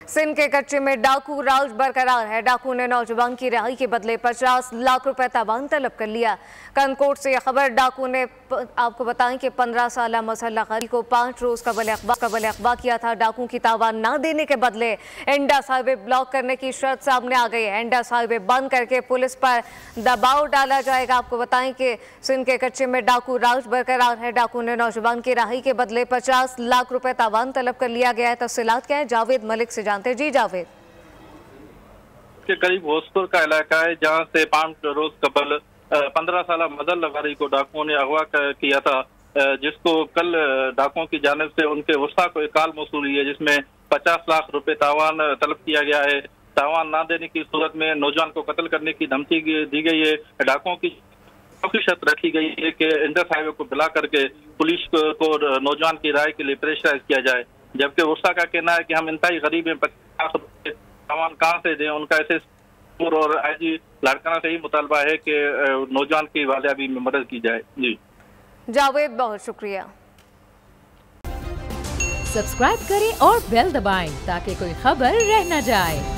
सिंध के कच्चे में डाकू राज बरकरार है। डाकू ने नौजवान की रिहाई के बदले 50 लाख रुपए तावान तलब कर लिया। कनकोट से यह खबर। डाकू ने आपको बताएं कि 15 साल मसल्ला खरी को 5 रोज कबल अगवा किया था। डाकू की तावान न देने के बदले इंडस हाईवे ब्लॉक करने की शर्त सामने आ गई है। इंडस हाईवे बंद करके पुलिस पर दबाव डाला जाएगा। आपको बताएं कि सिंध के कच्चे में डाकू राज बरकरार है। डाकू ने नौजवान की रिहाई के बदले 50 लाख रुपए तावान तलब कर लिया गया है। तफसीलात क्या है, जावेद मलिक से जानते हैं। जी जावेद। के करीब होसपुर का इलाका है, जहां से 5 रोज कबल 15 साल मजल लगारी को डाकुओं ने अगवा किया था, जिसको कल डाकुओं की जानिब से उनके वसा को एक कॉल मौसूल हुई है, जिसमें 50 लाख रुपए तावान तलब किया गया है। तावान ना देने की सूरत में नौजवान को कत्ल करने की धमकी दी गई है। डाकुओं की शर्त रखी गई है कि इंडस हाईवे को बुला करके पुलिस को नौजवान की राय के लिए प्रेशराइज किया जाए, जबकि वसा का कहना है कि हम इंतहाई गरीब हैं, 50 लाख रुपए तावान कहाँ से दें। उनका ऐसे और आईजी लाड़काना से ही मुतालबा है कि नौजवान की वालियाबी में मदद की जाए। जी जावेद, बहुत शुक्रिया। सब्सक्राइब करें और बेल दबाएं ताकि कोई खबर रह न जाए।